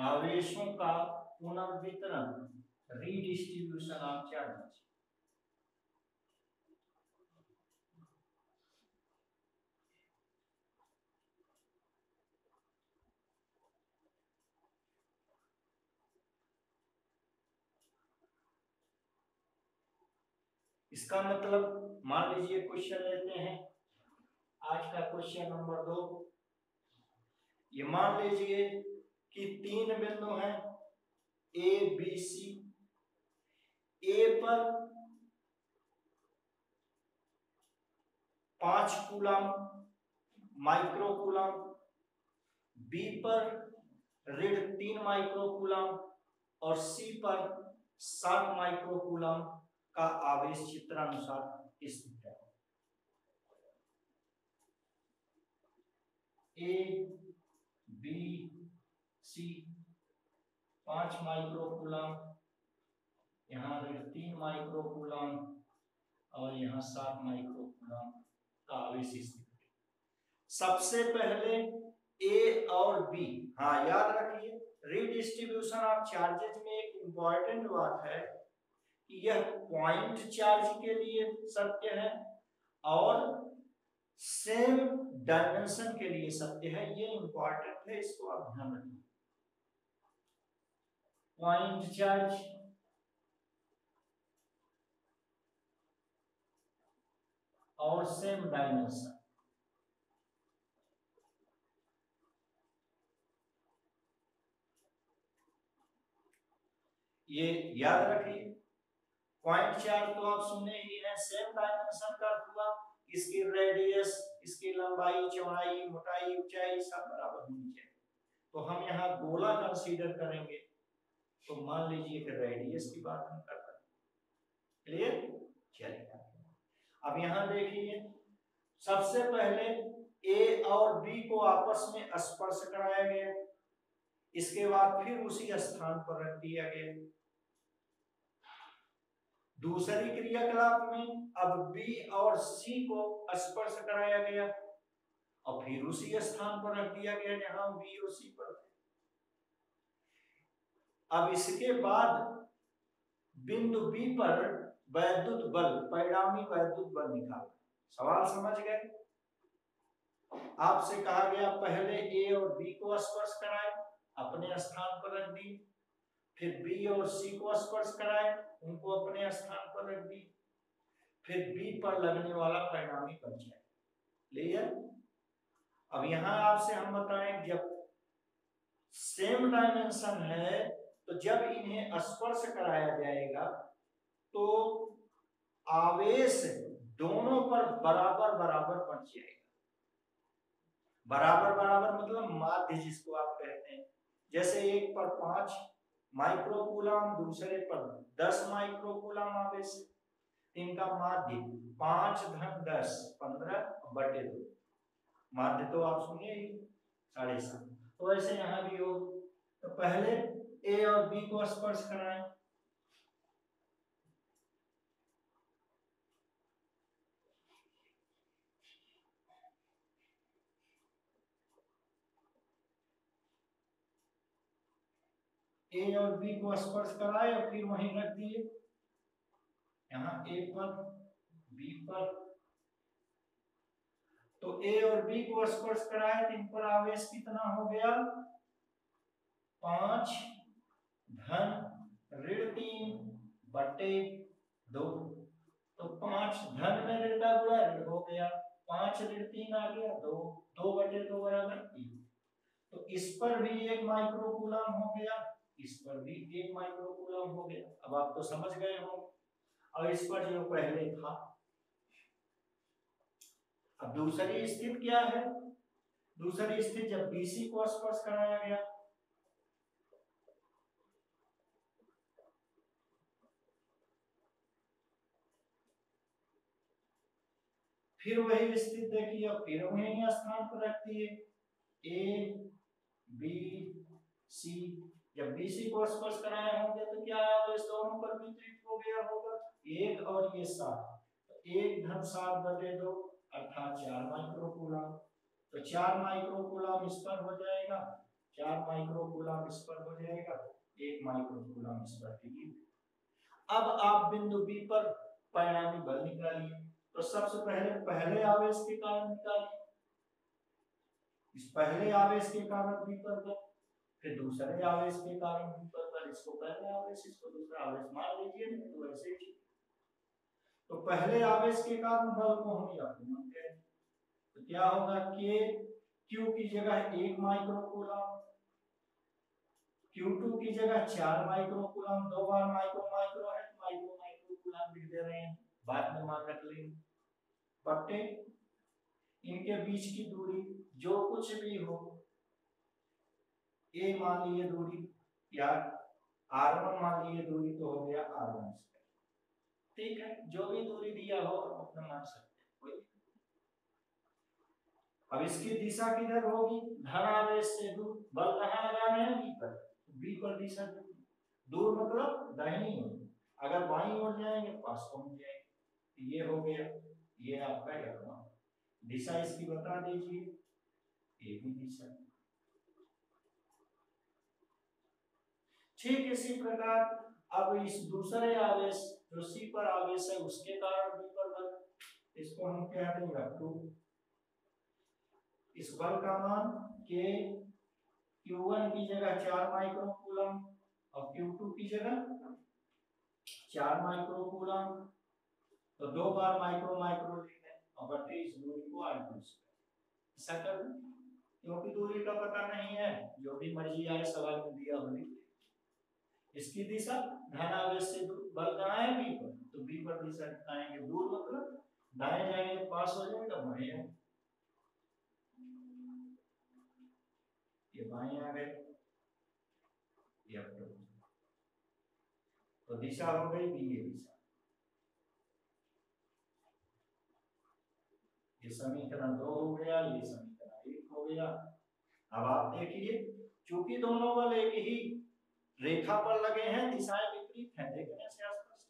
आवेशों का पुनर्वितरण, रीडिस्ट्रीब्यूशन ऑफ चार्जेस। इसका मतलब मान लीजिए क्वेश्चन लेते हैं आज का क्वेश्चन नंबर 2। ये मान लीजिए कि 3 बिंदु हैं ए बी सी। ए पर 5 कूलम माइक्रो कूलम, बी पर ऋण 3 माइक्रो कूलम और सी पर 7 माइक्रो कूलम का आवेश चित्रानुसार स्थित है। A B C 5 micro coulomb, यहाँ 3 माइक्रो कूलम और यहाँ 7 माइक्रो कूलम का आवेश स्थित है। सबसे पहले ए और बी, हाँ याद रखिए रीडिस्ट्रीब्यूशन ऑफ चार्जेज में एक इंपॉर्टेंट बात है कि यह पॉइंट चार्ज के लिए सत्य है और सेम डायमेंशन के लिए सत्य है। ये इंपॉर्टेंट है, इसको आप ध्यान रखिए। पॉइंट चार्ज और सेम डायमेंशन, ये याद रखिए। पॉइंट चार्ज तो आप सुने ही है, सेम डायमेंशन का हुआ इसकी रेडियस, इसकी लंबाई, चौड़ाई, मोटाई, ऊंचाई सब बराबर होनी चाहिए। तो हम यहाँ गोला कंसीडर करेंगे तो मान लीजिए कि रेडियस की बात हम कर रहे हैं। क्लियर? चलिए अब यहाँ देखिए, सबसे पहले ए और बी को आपस में स्पर्श कराया गया, इसके बाद फिर उसी स्थान पर रख दिया गया। दूसरी क्रियाकलाप में अब बी और सी को स्पर्श कराया गया और फिर उसी स्थान पर रख दिया गया जहां बी और सी पर थे। अब इसके बाद बिंदु बी पर वैद्युत बल, परिणामी वैद्युत बल निकालना। सवाल समझ गए? आपसे कहा गया पहले ए और बी को स्पर्श कराए, अपने स्थान पर रख दी, फिर बी और सी को स्पर्श कराए, उनको अपने स्थान पर रख दी, फिर बी पर लगने वाला परिणामी बल चाहिए। क्लियर? अब यहां आपसे हम बताएं, जब सेम डायमेंशन है तो जब इन्हें स्पर्श कराया जाएगा तो आवेश दोनों पर बराबर बराबर बढ़ जाएगा। बराबर बराबर मतलब माध्य जिसको आप कहते हैं। जैसे एक पर 5 माइक्रो कूलम, दूसरे पर 10 माइक्रो कूलम आवेश, इनका माध्य 5 धन 10 15/2। माध्य तो आप सुनिए ही 7.5। तो ऐसे यहाँ भी हो। तो पहले ए और बी को स्पर्श कराएं, ए और बी को स्पर्श कराए और फिर वहीं रख दिए, यहाँ ए पर बी पर। तो ए और बी को स्पर्श कराए तो इन पर आवेश कितना हो गया? 5 धन ऋण 3/2। तो 5 धन में ऋण का गुणा ऋण हो गया, 5 ऋण 3 आ गया 2, 2/2 बराबर 3। तो इस पर भी 1 माइक्रो कूलम हो गया, इस पर भी 1 माइक्रो कूलम हो गया। अब आप तो समझ गए हो। और इस पर जो पहले था। अब दूसरी स्थिति क्या है? दूसरी स्थिति जब बीसी को स्पर्श कराया गया, फिर वही स्थिति देखिए, अब फिर वही स्थान पर रख दिए ए बी सी। जब बीसी को स्पर्श कराया होगा तो क्या आवेश दोनों पर वितरित हो गया होगा? 1 और ये 7, तो 1 धन 7/2 अर्थात 4 माइक्रो कूलम। तो 4 माइक्रो कूलम इस पर हो जाएगा, 4 माइक्रोकूलम इस पर हो जाएगा, 1 माइक्रोकूलम इस पर, ठीक है। अब आप बिंदु बी पर परिणामी बल निकालिए। तो सबसे पहले आवेश के कारण निकालिए, इस पहले आवेश के कारण बी पर बल, फिर दूसरे आवेश के कारण बी पर बल, इसको पहले आवेश इसको दूसरा आवेश मान लीजिए, नहीं तो ऐसे ही। तो पहले आवेश के कारण बल को हम यह मानते हैं, तो क्या होगा, के क्यू की जगह 1 माइक्रोकूलम, Q2 की जगह 4 माइक्रोकूलम, 2 बार माइक्रो माइक्रो है तो माइक्रोकूलम लिख दे रहे हैं, बाद में मान रख लेंगे, बटे इनके बीच की दूरी जो कुछ भी हो, a मान लिए दूरी या r1 मान लिए दूरी, तो हो गया r1, ठीक है। जो भी दूरी दिया हो आप अपना मान सकते हैं। अब इसकी दिशा किधर होगी, धन आवेश से दूर, बल कहाँ लगा रहे हैं, बी पर, बी पर दिशा दूर मतलब दाहिनी ओर, अगर बाईं ओर जाएंगे पास पहुंच जाएंगे। ये हो गया, ये आपका F1, दिशा इसकी बता दीजिए, ये भी दिशा। ठीक इसी प्रकार अब इस दूसरे आवेश जो सी पर आवेश है उसके कारण बी पर बल, इसको हम क्या देंगे F2, इस बल का मान के Q1 की जगह 4 माइक्रोकूलम और Q2 की जगह 4 माइक्रोकूलम, तो 2 बार माइक्रो माइक्रो लिखें और बटे इस दूरी को r2 से ऐसा कर, क्योंकि दूरी का पता नहीं है, जो भी मर्जी आए सवाल में दिया हो लिख। इसकी दिशा धन आवेश से दूर, बल कहाँ है बी पर, तो बी पर दिशा दिखाएंगे, दूर मतलब दाएं जाएंगे पास हो जाएगा, बाएं है, ये बाएं आ गए, तो दिशा हो गई बी, ये दिशा। ये समीकरण 2 हो गया, ये समीकरण 1 हो गया। अब आप देखिए, चूंकि दोनों बल एक ही रेखा पर लगे हैं, दिशाएं विपरीत हैं, देखने से स्पष्ट,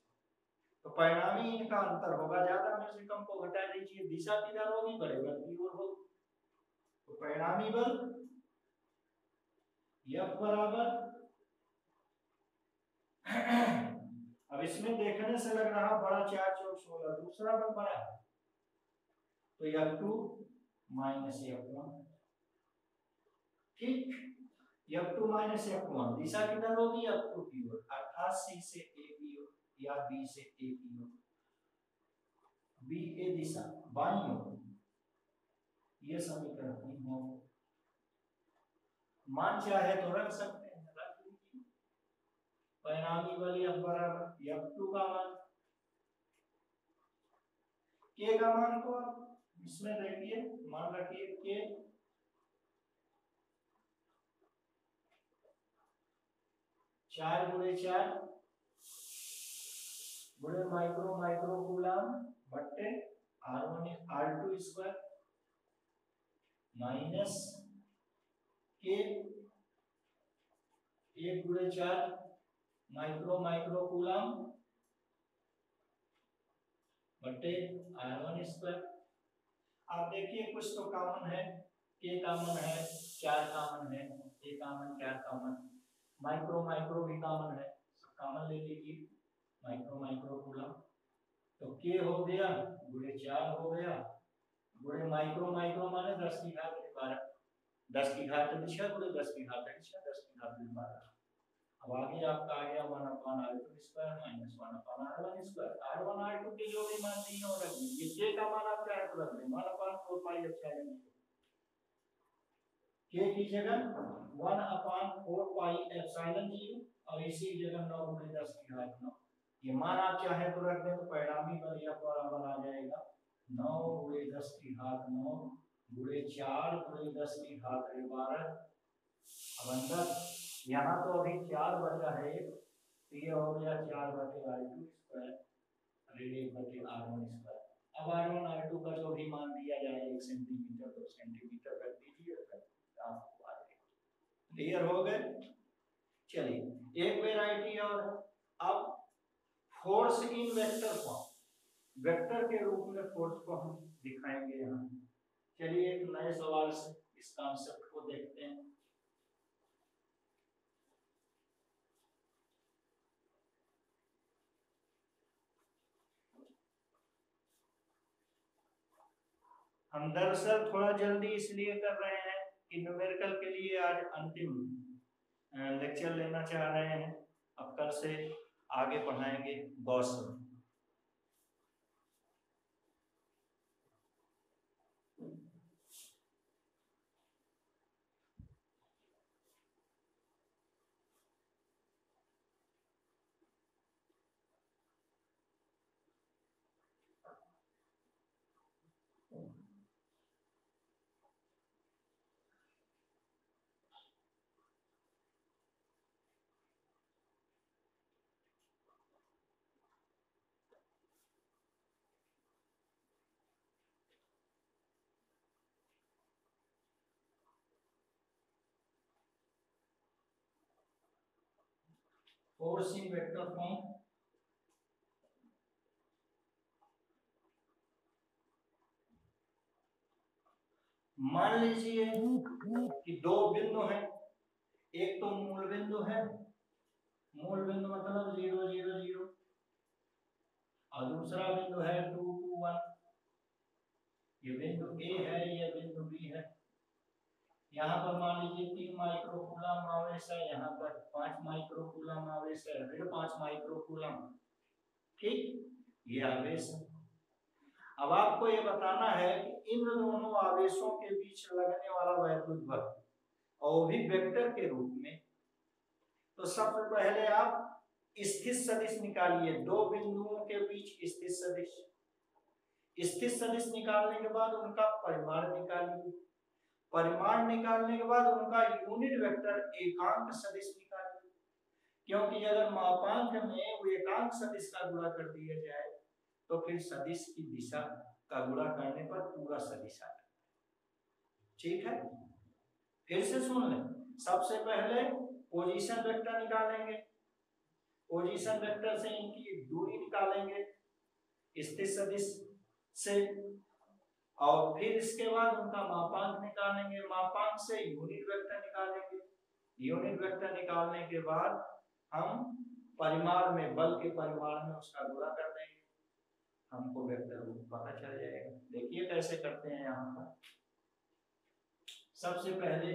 तो परिणामी इनका अंतर होगा ज्यादा, में से कम को घटा दीजिए, दिशा किधर होगी, बड़े बल की ओर होगी, तो परिणामी बल F बराबर अब इसमें देखने से लग रहा बड़ा 4 चौक 16, दूसरा बल बड़ा है, तो F2 माइनस F1, ठीक, F2 माइनस F1, दिशा किधर होगी, F2 की ओर, अर्थात C से A की ओर या B से A की ओर, B A दिशा बाईं ओर, ये समीकरण 3 हो। मान चाहे तो रख सकते हैं, रख लीजिए, परिणामी बल F बराबर F2 का मान, K का मान को आप इसमें देखिए, मान रखिए K 4 गुणे 4 गुणे माइक्रो माइक्रोकूलम बट्टे R1 R2 square minus K 1 गुणे 4 माइक्रो माइक्रोकूलम बट्टे R1 स्क्वायर। आप देखिए कुछ तो कॉमन है, K कॉमन है, 4 कॉमन है, A common 4 common, micro micro भी कॉमन है, सब कॉमन ले लीजिए, माइक्रो माइक्रोकूलम, तो K हो गया गुणे 4 हो गया गुणे माइक्रो माइक्रो माने 10 की घात 12, 10 की घात दिशा गुणे 10 की घात दिशा, 10 की घात 12। अब आगे आपका आ गया 1/r2 square minus 1/r1 square, r1 r2 के जो भी मान दिए हो रख दीजिए, K का मान आप क्या रख दें, 1/4 पाई एप्सिलॉन, K की जगह 1/4 पाई एप्सिलॉन 0 और इसी जगह 9 गुणे 10 की घात 9, ये मान आप चाहे तो रख दें, तो परिणामी बल F बराबर आ जाएगा 9 गुणे 10 की घात 9 गुणे 4 गुणे 10 की घात 12। अब अंदर यहाँ तो अभी 4 बचा है, तो ये हो गया 4 बटे r2 स्क्वायर ऋण 1 बटे r1 स्क्वायर। अब r1 r2 का जो भी मान दिया जाए 1 सेंटीमीटर 2 सेंटीमीटर रख दीजिए, आपको आ जाएगा। क्लियर हो गए, चलिए एक वैरायटी और, अब force in vector form, vector के रूप में फोर्स को हम दिखाएंगे यहाँ। चलिए एक नए सवाल से इस कॉन्सेप्ट को देखते हैं। हम दरअसल थोड़ा जल्दी इसलिए कर रहे हैं कि न्यूमेरिकल के लिए आज अंतिम लेक्चर लेना चाह रहे हैं। अब कल से आगे पढ़ाएंगे गॉस। फोर्सिंग वेक्टर फॉर्म मान लीजिए कि दो बिंदु हैं, एक तो मूल बिंदु है, मूल बिंदु मतलब 0 0 0, और दूसरा बिंदु है 2 2 1। ये बिंदु ए है, ये बिंदु बी है। यहाँ पर मान लीजिए 3 माइक्रोकूलम आवेश है, यहाँ पर 5 माइक्रोकूलम आवेश है, ऋण 5 माइक्रोकूलम। ठीक, ये आवेश है। अब आपको ये बताना है कि इन दोनों आवेशों के बीच लगने वाला वैद्युत बल, और भी वेक्टर के रूप में। तो सबसे पहले आप स्थित सदिश निकालिए, दो बिंदुओं के बीच स्थित सदिश। स्थित सदिश निकालने के बाद उनका परिमाण निकालिए, परिमाण निकालने के बाद उनका यूनिट वेक्टर एकांक सदिश निकालिए, क्योंकि अगर मापांक में वो एकांक सदिश का गुणा कर दिया जाए तो फिर सदिश की दिशा का गुणा करने पर पूरा सदिश आता है। ठीक है, फिर से सुन लें। सबसे पहले पोजीशन वेक्टर निकालेंगे, पोजीशन वेक्टर से इनकी दूरी निकालेंगे स्थित सदिश से, और फिर इसके बाद उनका मापांक निकालेंगे, मापांक से यूनिट वेक्टर निकालेंगे, यूनिट वेक्टर निकालने के बाद हम परिमाण में, बल के परिमाण में उसका गुणा कर देंगे, हमको वेक्टर पता चल जाएगा। देखिए कैसे करते हैं। यहाँ पर सबसे पहले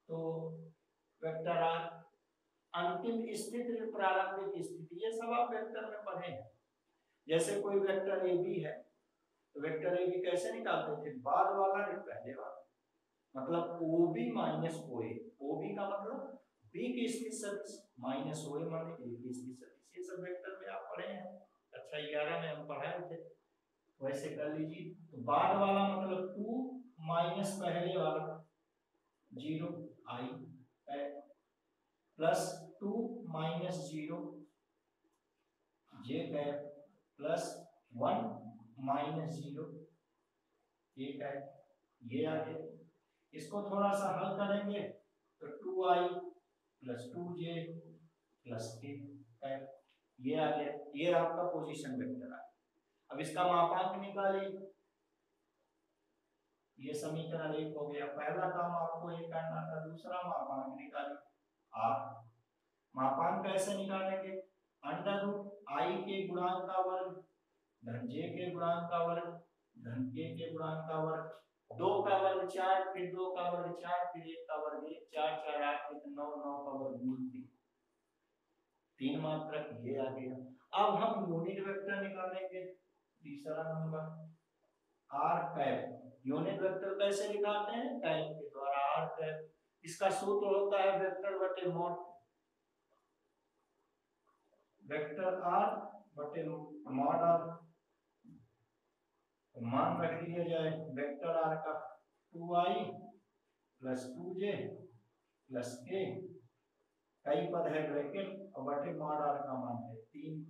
तो वेक्टर आर, अंतिम स्थिति, प्रारंभिक स्थिति, ये सब आप वेक्टर में पढ़े हैं। जैसे कोई वेक्टर ए बी है तो वेक्टर ए बी कैसे निकालते थे, बाद वाला नहीं पहले वाला, मतलब ओ बी माइनस ओ ए। ओ बी का मतलब बी की स्थिति सदिश, माइनस ओ ए माने ए की स्थिति सदिश। ये सब वेक्टर में आप पढ़े हैं, अच्छा 11 में हम पढ़ाए थे, वैसे कर लीजिए। तो बाद वाला मतलब 2 माइनस पहले वाला 0 आई प्लस 2 माइनस 0 जे कैप प्लस 1 माइनस 0 ये कैप, ये आ गया। इसको थोड़ा सा हल करेंगे तो 2i plus 2j plus k cap, ये आ गया। ये आपका पोजीशन वेक्टर है। अब इसका मापांक निकालिए, ये समीकरण 1 हो गया। पहला काम आपको ये करना था, दूसरा मापांक निकालिए r। मापांक कैसे निकालेंगे, अंडर रूट आई के गुणांक का वर्ग धन जे के गुणांक का वर्ग धन के गुणांक का वर्ग, 2 का वर्ग 4, फिर 2 का वर्ग 4, फिर 1 का वर्ग 1, 4 4 8 9 9 का वर्गमूल 3 मात्रक, ये आ गया। अब हम यूनिट वेक्टर निकालेंगे, तीसरा number r cap. Unit vector कैसे निकालते हैं, टाइप के द्वारा, r कैप। इसका सूत्र होता है वेक्टर बटे मॉड, वेक्टर r बटे मॉड r। मान रख दिया जाए वेक्टर r का 2i plus 2j plus k, कई पद है ब्रैकेट, और बटे मॉड r का मान है 3।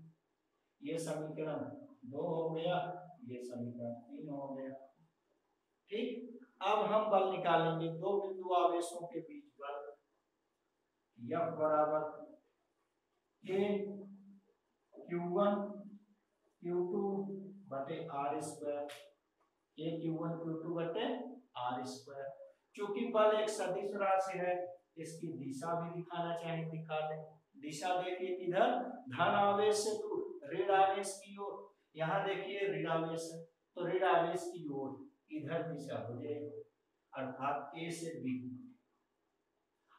ये समीकरण 2 हो गया, ये समीकरण 3 हो गया। ठीक, अब हम बल निकालेंगे, दो बिंदु आवेशों के बीच बल F बराबर K Q1 Q2 बटे R square, K Q1 Q2 बटे R स्क्वायर। चूंकि बल एक सदिश राशि है, इसकी दिशा भी दिखाना चाहे दिखा दें। दिशा देखिए किधर, धन आवेश से दूर ऋण आवेश की ओर। यहाँ देखिए ऋण आवेश है तो ऋण आवेश की ओर, इधर दिशा हो जाएगी, अर्थात ए से बी।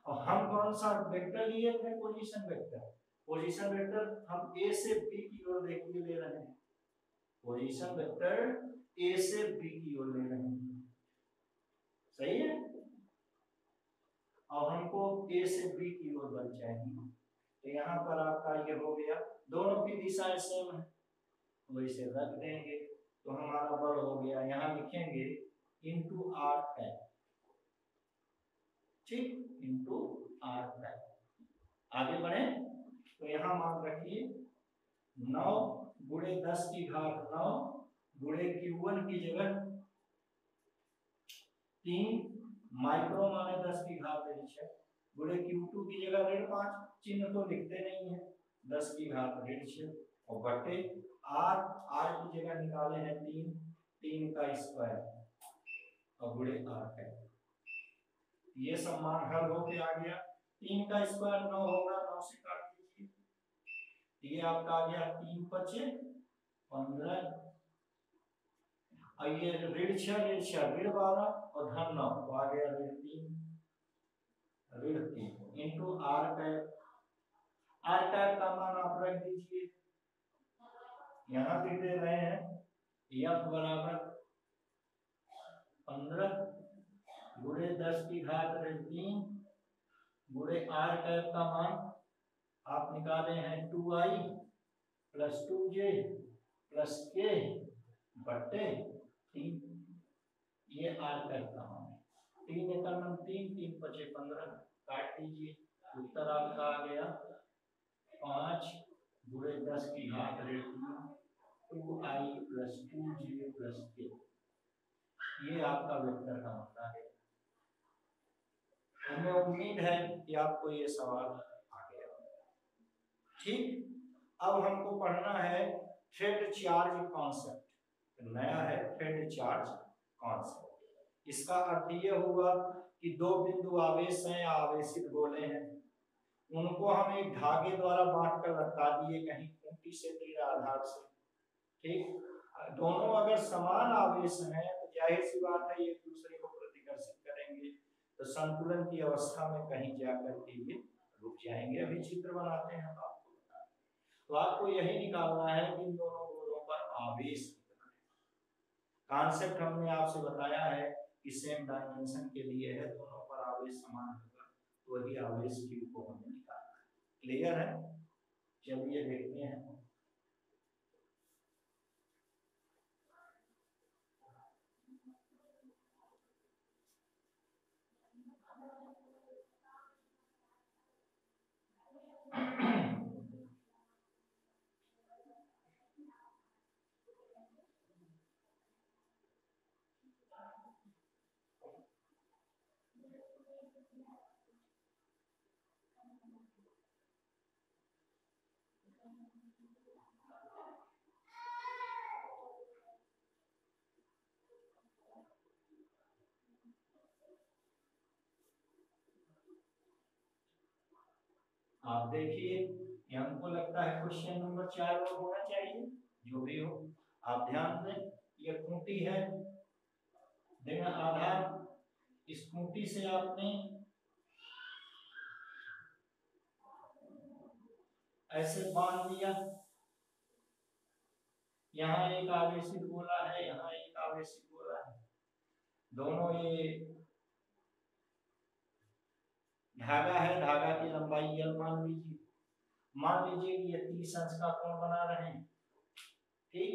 और हम कौन सा वेक्टर लिए थे? Position vector. पोजीशन वेक्टर हम ए से बी की ओर देखिए ले रहे हैं, पोजीशन वेक्टर ए से बी की ओर ले रहे हैं, सही है। और हमको ए से बी की ओर बल चाहिए, तो यहाँ पर आपका ये हो गया, दोनों की दिशाएं सेम है तो इसे रख देंगे, तो हमारा बल हो गया, यहाँ लिखेंगे इंटू आर टैप, ठीक, इंटू आर टैप। आगे बढ़े तो यहाँ मान रखिए 9 गुणे 10 की घात 9 गुणे Q1 की जगह 3 माइक्रो माने 10 की घात 6 गुणे Q2 की जगह 5, चिन्ह तो लिखते नहीं है, 10 की घात 6 और बटे आर, आर की जगह निकाले हैं 3 का स्क्वायर और गुणे आर है, ये सब मान हल होके आ गया। 3 का स्क्वायर 9 होगा, 9 से काट दीजिए, ये आपका आ गया 3 बचे 15, और ये ऋण 6 ऋण 12 और धन 9 तो आ गया ऋण 3 इंटू आर टैप। आर टैप का मान आप रख दीजिए, यहाँ भी दे रहे हैं F बराबर 15 गुणे 10 की घात 3 गुणे आर टैप का मान आप निकाले हैं 2i plus 2j plus k बट्टे 3, ये आर टैप का मान है। 3 एकड़ 3 बचे 15, काट दीजिए, उत्तर आपका आ गया 5 गुणे 10 की घात 3 2i plus 2j plus k, ये आपका वेक्टर का मतलब है। हमें उम्मीद है कि आपको ये सवाल आ गया, ठीक। अब हमको पढ़ना है थ्रेड चार्ज कॉन्सेप्ट, नया है थ्रेड चार्ज कॉन्सेप्ट। इसका अर्थ ये हुआ कि दो बिंदु आवेश हैं, आवेशित गोले हैं, उनको हम एक धागे द्वारा बांट कर लटका दिए कहीं खूंटी से दृढ़ आधार से, ठीक। दोनों अगर समान आवेश हैं तो जाहिर सी बात है एक दूसरे को प्रतिकर्षित करेंगे, तो संतुलन की अवस्था में कहीं जाकर के ये रुक जाएंगे। अभी चित्र बनाते हैं आपको बता दें, तो आपको यही निकालना है कि इन दोनों गोलों पर आवेश कितना है। कॉन्सेप्ट हमने आपसे बताया है कि सेम डायमेंशन के लिए है, दोनों पर आवेश समान होगा, तो वही आवेश Q को हमें निकालना है। क्लियर है? चलिए देखते हैं। आप देखिए, हमको लगता है क्वेश्चन नंबर 4 और होना चाहिए, जो भी हो आप ध्यान दें। ये खूंटी है, देखना आधार, इस खूंटी से आपने ऐसे बांध दिया, यहाँ एक आवेशित गोला है, यहाँ एक आवेशित गोला है, दोनों ये धागा है, धागा की लंबाई L मान लीजिए कि ये 30 अंश का कोण बना रहे हैं, ठीक।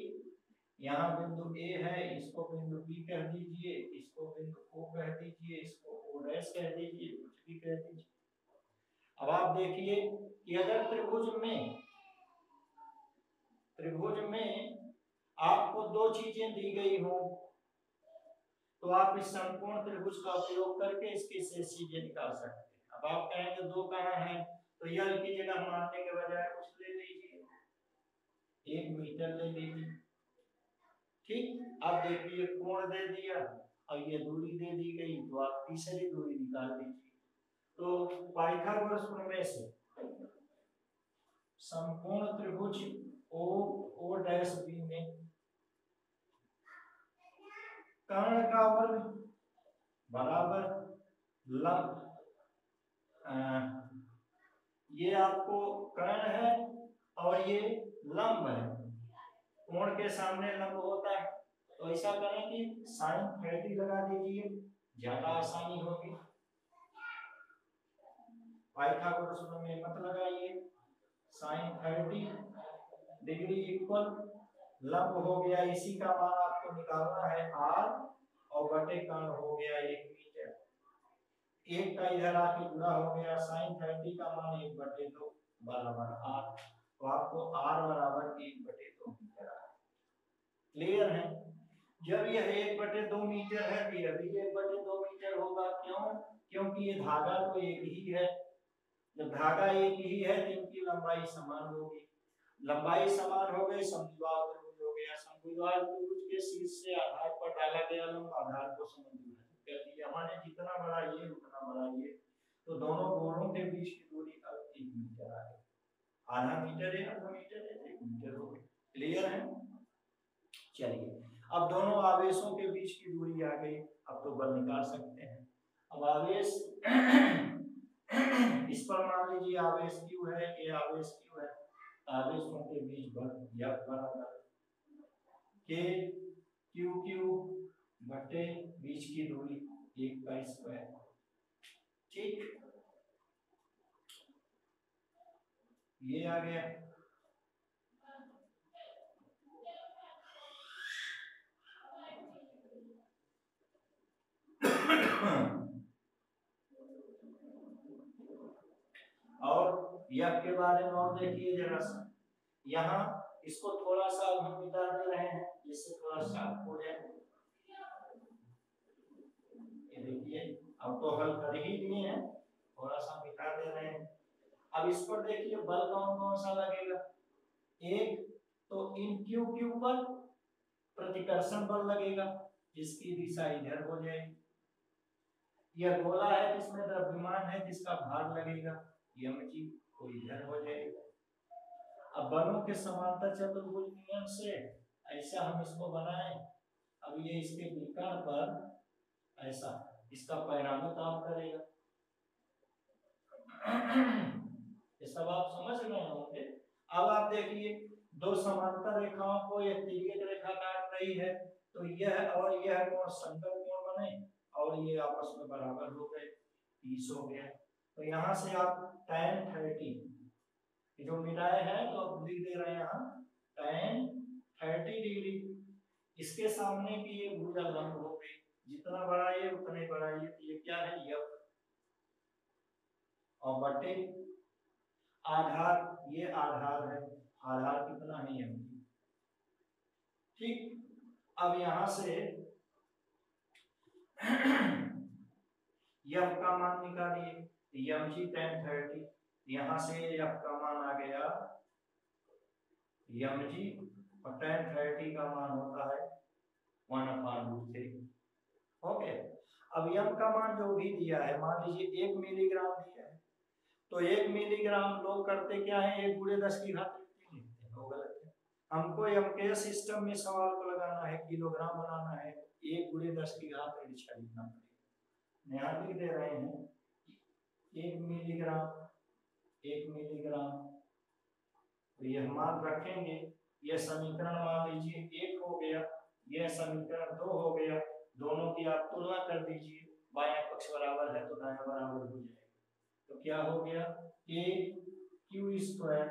यहाँ बिंदु A है, इसको बिंदु B कह दीजिए, इसको बिंदु O कह दीजिए, इसको O डैश कह दीजिए, कुछ भी कह दीजिए। अब आप देखिए कि अगर त्रिभुज में आपको दो चीजें दी गई हो, तो आप इस समकोण त्रिभुज का उपयोग करके इसकी शेष चीजें निकाल सकते हैं। अब आप कहेंगे दो कहाँ हैं, तो L की जगह मानने के बजाय कुछ ले लीजिए, 1 मीटर ले लीजिए, ठीक। अब देखिए कोण दे दिया और ये दूरी दे दी गई, तो आप तीसरी दूरी निकाल लीजिए। तो पाइथागोरस प्रमेय से समकोण त्रिभुज O डैश B में कर्ण का वर्ग बराबर लंब, ये आपको कर्ण है और ये लंब है, कोण के सामने लंब होता है, तो ऐसा करें कि sin 30 लगा दीजिए, ज्यादा आसानी होगी। पाइथागोरस में मत लगाइए, sin 30 डिग्री इक्वल लंब हो गया, इसी का मान आपको निकालना है r, और बटे कर्ण हो गया 1 मीटर, एक का इधर आके जुड़ा हो गया, sin 30 का मान 1/2 बराबर r, तो आपको r बराबर 1/2 मीटर आ। क्लियर है? जब यह 1/2 मीटर है तो यह भी 1/2 मीटर होगा, क्यों? क्योंकि ये धागा तो एक ही है, जब धागा एक ही है तो इनकी लंबाई समान होगी, लंबाई समान हो गई, समद्विबाहु त्रिभुज हो गया, समद्विबाहु त्रिभुज के शीर्ष से आधार पर डाला गया लंब आधार को समद्विभाजित कर दिया, माने जितना बड़ा ये उतना बड़ा ये, तो दोनों गोलों के बीच की दूरी अब 1 मीटर आ गई, आधा मीटर है, आधा मीटर है, 1 मीटर हो गई। क्लियर है? चलिए, अब दोनों आवेशों के बीच की दूरी आ गई, अब तो बल निकाल सकते हैं। अब आवेश इस पर मान लीजिए आवेश Q है, ये आवेश Q है, आवेशों के बीच बल F बराबर K QQ बटे बीच की दूरी 1 का स्क्वायर। ठीक, ये आ गया। और यह के बारे में और देखिए जरा सा, यहाँ इसको थोड़ा सा हम मिटा दे रहे हैं जिससे थोड़ा साफ हो जाए। ये देखिए, अब तो हल कर ही लिए हैं, थोड़ा सा मिटा दे रहे हैं। अब इस पर देखिए बल कौन कौन सा लगेगा। एक तो इन क्यू क्यू पर प्रतिकर्षण बल लगेगा, जिसकी दिशा इधर हो जाएगी। यह गोला है जिसमें द्रव्यमान है, जिसका भार लगेगा mg, को इधर हो जाएगा। अब बलों के समांतर चतुर्भुज नियम से ऐसा हम इसको बनाएं, अब ये इसके विकर्ण पर ऐसा इसका परिणामी काम करेगा। ये सब आप समझ रहे होंगे। अब आप देखिए, दो समांतर रेखाओं को एक तिर्यक रेखा काट रही है, तो यह और यह कोण संगत कोण बने और ये आपस में बराबर हो गए, 30 हो गया। तो यहाँ से आप tan 30 जो मिलाए हैं तो अब लिख दे रहे हैं हम tan 30 डिग्री, इसके सामने की ये भुजा लंब हो गई, जितना बड़ा ये उतने बड़ा ये क्या है F, और बटे आधार, ये आधार है, आधार कितना है mg। ठीक, अब यहां से F का मान निकालिए, mg tan 30, यहां से F का मान आ गया mg, और tan 30 का मान होता है 1/√3। ओके, अब m का मान जो भी दिया है, मान लीजिए 1 मिलीग्राम दिया है, तो 1 मिलीग्राम लोग करते क्या है, 1 × 10 की घात लिखते हैं, वो गलत है। हमको एमके सिस्टम में सवाल को लगाना है, किलोग्राम बनाना है, 1 × 10 की घात 6 लिखना पड़ेगा। यहाँ लिख दे रहे हैं 1 मिलीग्राम, 1 मिलीग्राम, तो यह मान रखेंगे, यह समीकरण मान लीजिए 1 हो गया, यह समीकरण 2 हो गया, दोनों की आप तुलना कर दीजिए, बायां पक्ष बराबर है तो दायां बराबर हो जाएगा। तो क्या हो गया, a q²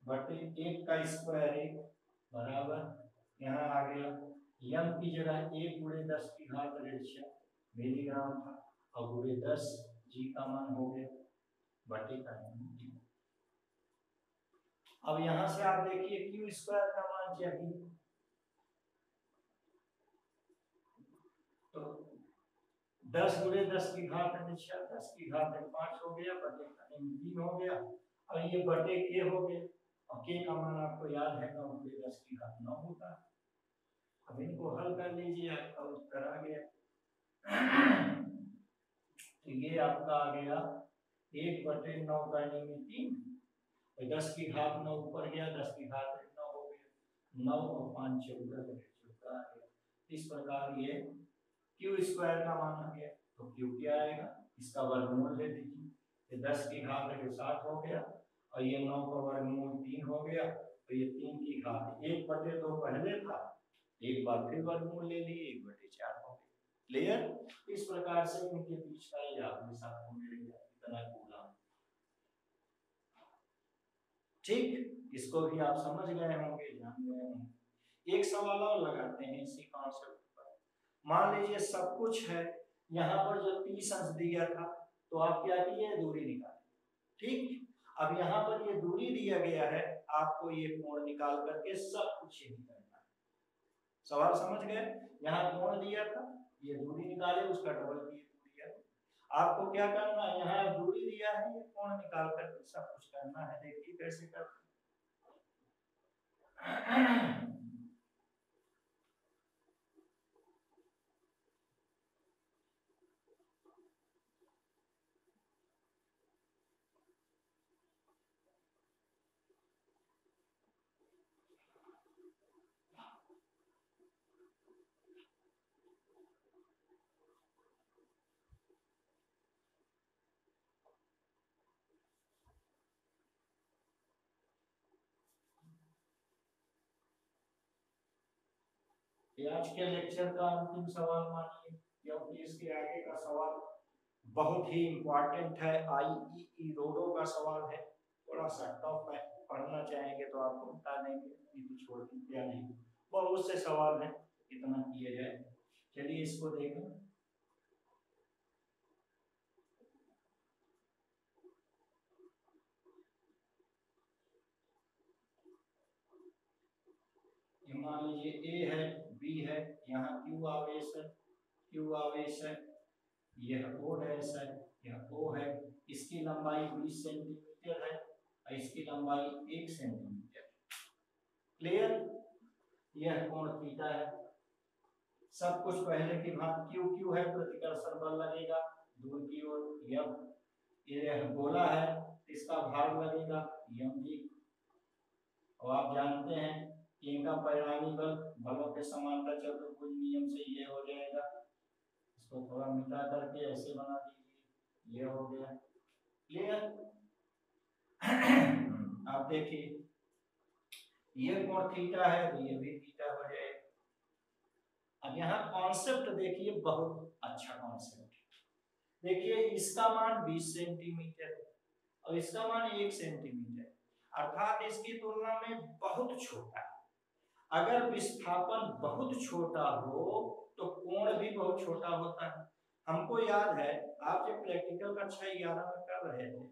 बटे 1 का स्क्वायर 1 बराबर, यहाँ आ गया m की जगह 1 × 10 की घात 6 मिलीग्राम था, और × 10 g का मान हो गया बटे का। अब यहां से आप देखिए q² का मान चाहिए, तो 10 × 10 की घात 6, 10 की घात 5 हो गया, बटे का 3 हो गया, और ये बटे k हो गए, और k का मान आपको याद है 9 × 10 की घात 9 होता है। अब इनको हल कर लीजिए, आपका उत्तर आ गया। तो ये आपका आ गया 1/9 का 3, 10 की घात 9 ऊपर गया, 10 की घात 9 हो गया, 9 और 5 14 आ गया। इस प्रकार ये क्यू स्क्वायर का मान आ गया, तो क्यू क्या आएगा, इसका वर्गमूल ले लीजिए, ये 10 की घात है 7 हो गया, और ये 9 का वर्गमूल 3 हो गया, तो ये 3 की घात 1/2 पहले था, एक बार फिर वर्गमूल ले लिए 1/4 हो गया। क्लियर। इस प्रकार से इनके बीच का ये आवेश आपको मिलेगा इतना कूलम। ठीक, इसको भी आप समझ गए होंगे, जान गए होंगे। एक सवाल और लगाते हैं इसी कॉन्सेप्ट पर। मान लीजिए सब कुछ है, यहाँ पर जो 30 अंश दिया था, तो आप क्या किए, दूरी निकाले। ठीक, अब यहाँ पर ये दूरी दिया गया है, आपको ये कोण निकाल करके सब कुछ यही करना है। सवाल समझ गए, यहाँ कोण दिया था, ये दूरी निकाले, उसका डबल किए दूरी है। आपको क्या करना है, यहाँ दूरी दिया है, ये कोण निकाल करके सब कुछ करना है। देखिए कैसे करते हैं। आज के लेक्चर का अंतिम सवाल मानिए, क्योंकि इसके आगे का सवाल बहुत ही इंपॉर्टेंट है, आईईई रोडो का सवाल है, थोड़ा सा टफ है, पढ़ना चाहेंगे तो आपको बता देंगे, नहीं तो छोड़ दिया नहीं, बहुत से सवाल है, कितना किए जाए। चलिए इसको देखें। मान लीजिए ए है, बी है, यहाँ क्यू आवेश है, क्यू आवेश है, यह ओ डैश है, यह ओ है, इसकी लंबाई 20 सेंटीमीटर है और इसकी लंबाई 1 सेंटीमीटर। क्लियर। यह कोण थीटा है, सब कुछ पहले की भांति क्यू क्यू है, प्रतिकर्षण बल लगेगा दूर की ओर यम, यह गोला है, इसका भार लगेगा यम जी, और आप जानते हैं कि इनका परिणामी बल बलों के समांतर चतुर्भुज नियम से ये हो जाएगा। इसको थोड़ा मिटा करके ऐसे बना दीजिए, ये हो गया। क्लियर। आप देखिए ये कोण थीटा है तो ये भी थीटा हो जाएगा। अब यहाँ कॉन्सेप्ट देखिए, बहुत अच्छा कॉन्सेप्ट। देखिए इसका मान 20 सेंटीमीटर है और इसका मान 1 सेंटीमीटर, अर्थात इसकी तुलना में बहुत छोटा है। अगर विस्थापन बहुत छोटा हो तो कोण भी बहुत छोटा होता है। हमको याद है आप जब प्रैक्टिकल कक्षा 11 में कर रहे थे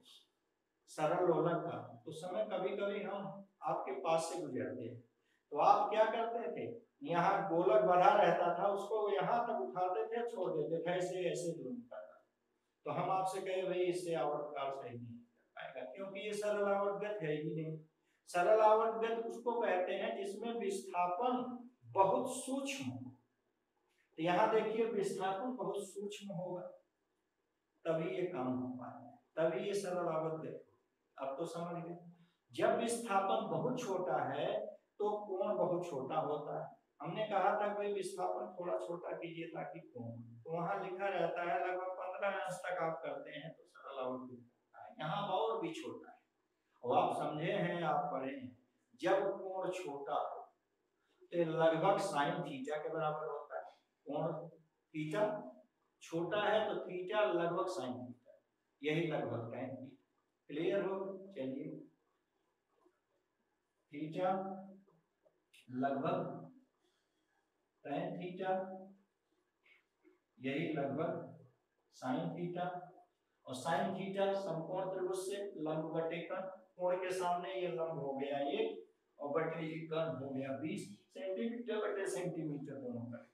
सरल लोलक का, उस समय कभी कभी हम आपके पास से गुजरते हैं, तो आप क्या करते थे, यहाँ गोलक बढ़ा रहता था, उसको यहाँ तक उठाते थे, छोड़ देते थे, ऐसे ऐसे दूर निकालता। तो हम आपसे कहे भाई इससे आवर्तकाल सही नहीं कर पाएगा, क्योंकि ये सरल आवर्तगत है ही नहीं। सरल आवर्तगत उसको कहते हैं जिसमें विस्थापन बहुत सूक्ष्म हो। तो यहाँ देखिए विस्थापन बहुत सूक्ष्म होगा, तभी ये काम हो पाएगा, तभी ये सरल आवर्तगत। अब तो समझ गए, जब विस्थापन बहुत छोटा है तो कोण बहुत छोटा होता है। हमने कहा था कोई विस्थापन थोड़ा छोटा कीजिए ताकि कोण, तो वहां लिखा रहता है लगभग 15 अंश तक आप करते हैं तो सरल आवर्तगत। यहाँ और भी छोटा है, और आप समझे हैं, आप पढ़े हैं, जब कोण छोटा हो तो लगभग साइन थीटा के बराबर होता है। कोण थीटा छोटा है तो थीटा लगभग साइन थीटा, यही लगभग tan थीटा। क्लियर हो। चलिए थीटा लगभग tan थीटा, यही लगभग साइन थीटा, और साइन थीटा समकोण त्रिभुज से लंब बटे कर्ण, कोण के सामने ये लंब हो गया 1 और बटे ये कर्ण हो गया 20 सेंटीमीटर बटे सेंटीमीटर दोनों का।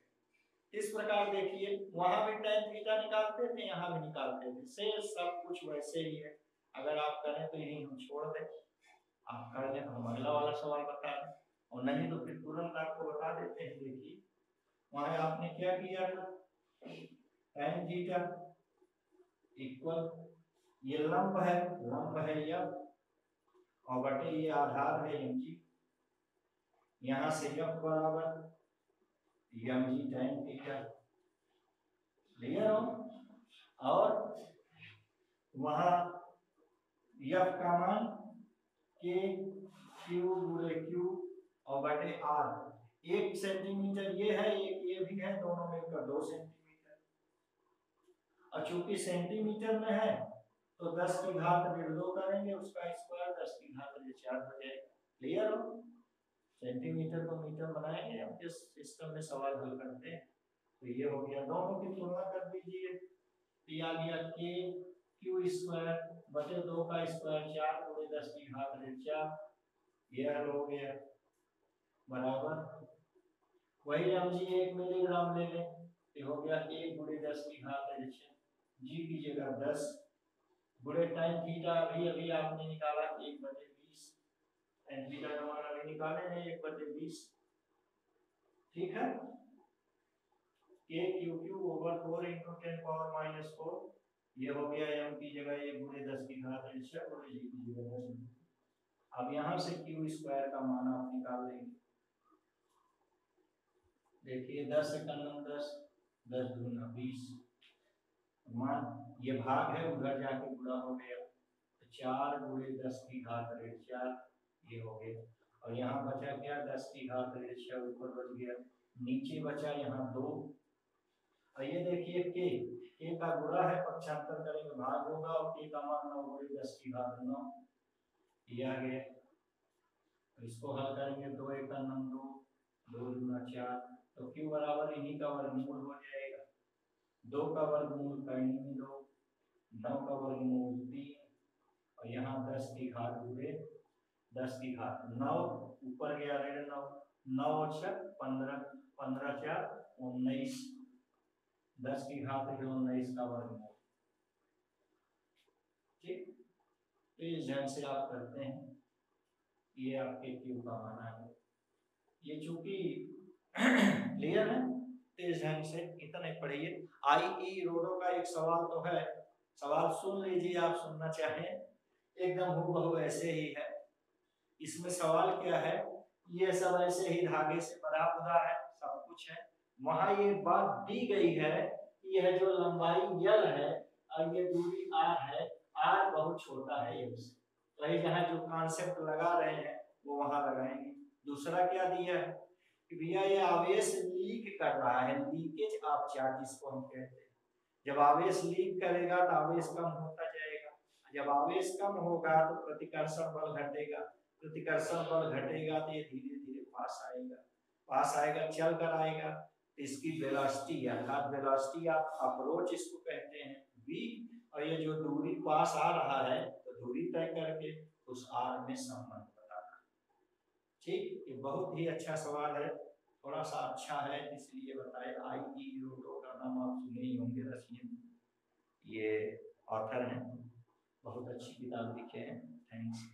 इस प्रकार देखिए वहां भी tan थीटा निकालते थे, यहाँ भी निकालते थे, से सब कुछ वैसे ही है। अगर आप करें तो यही हम छोड़ दें, आप कर लें हम अगला वाला सवाल बता दें, और नहीं तो फिर तुरंत आपको बता देते हैं। देखिए वहां आपने क्या किया था, tan थीटा इक्वल, ये लंब है यह, और बटे ये आधार है mg, यहाँ से f बराबर mg tan थीटा, क्लियर हो? और वहां एफ का मान के क्यू गुणे क्यू और बटे आर, 1 सेंटीमीटर ये है, एक ये भी है, दोनों मिलकर 2 सेंटीमीटर। और चूंकि सेंटीमीटर में है तो 10 की घात 2 करेंगे, उसका स्क्वायर 10 की घात 4 हो जाएगा। क्लियर हो? सेंटीमीटर को मीटर बनाएंगे हम जिस सिस्टम में सवाल हल करते हैं। तो ये हो गया, दोनों की तुलना कर दीजिए, तो आ गया के क्यू स्क्वायर बटे 2 का स्क्वायर 4 गुणे 10 की घात 4, ये हो गया बराबर, वही हम जी 1 मिलीग्राम ले लें तो हो गया 1 गुणे 10 की घात 6, जी की जगह 10 गुणे टाइम थीटा अभी आपने निकाला 1/20, टाइम थीटा का मान अभी निकाले हैं 1/20, ठीक है। के Q Q over 4 into 10 power -4, ये हो गया m की जगह 1 गुणे 10 की घात 6 गुणे जी की जगह 10। अब यहाँ से क्यू स्क्वायर का मान आप निकाल लेंगे, देखिए 10 से 10 10 दूना 20, मान ये भाग है उधर जाके गुणा हो गया, तो 4 गुणे 10 की घात 4, ये हो गया। और यहाँ बचा क्या 10 की घात 6 ऊपर बच गया, नीचे बचा यहाँ 2, और ये देखिए के का गुणा है, पक्षांतर करेंगे भाग होगा, और के का मान 9 गुणे 10 की घात 9, ये आ गया। इसको हल करेंगे 2 × 9 2, 2 दूना 4, तो क्यू बराबर इन्हीं का वर्गमूल हो जाएगा, 2 का वर्गमूल करनी 2, 9 का वर्गमूल 3, और यहाँ 10 की घात गुणे 10 की घात 9, ऊपर गया 9, 9 और 6 15, 15 4 19, 10 की घात 19 का वर्गमूल, ठीक। तो इस ढंग से आप करते हैं, ये आपके क्यू का मान है। ये चूंकि क्लियर है, तो इस ढंग से इतने पढ़िए। आईई रोडो का एक सवाल तो है, सवाल सुन लीजिए, आप सुनना चाहें एकदम हूबहू ऐसे ही है। इसमें सवाल क्या है, ये सब ऐसे ही धागे से बंधा हुआ है, सब कुछ है। वहां ये बात दी गई है कि यह जो लंबाई यल है और ये दूरी आर है, आर बहुत छोटा है यल से, वही जहाँ जो कॉन्सेप्ट लगा रहे हैं वो वहां लगाएंगे। दूसरा क्या दिया है कि भैया ये आवेश लीक कर रहा है, लीकेज ऑफ चार्ज जिसको हम कहते हैं। जब आवेश लीक करेगा तो आवेश कम होता जाएगा, जब आवेश कम होगा तो प्रतिकर्षण बल घटेगा, प्रतिकर्षण बल घटेगा तो ये धीरे धीरे पास आएगा, चल कर आएगा, तो इसकी वेलोसिटी अर्थात वेलोसिटी ऑफ अप्रोच इसको कहते हैं v, और ये जो दूरी पास आ रहा है तो दूरी तय करके उस r में संबंध बताना, ठीक। ये बहुत ही अच्छा सवाल है, थोड़ा सा अच्छा है इसलिए बताए। आईई रोडो का नाम आप सुने ही होंगे, रशियन ये ऑथर हैं, बहुत अच्छी किताब लिखे हैं। थैंक्स।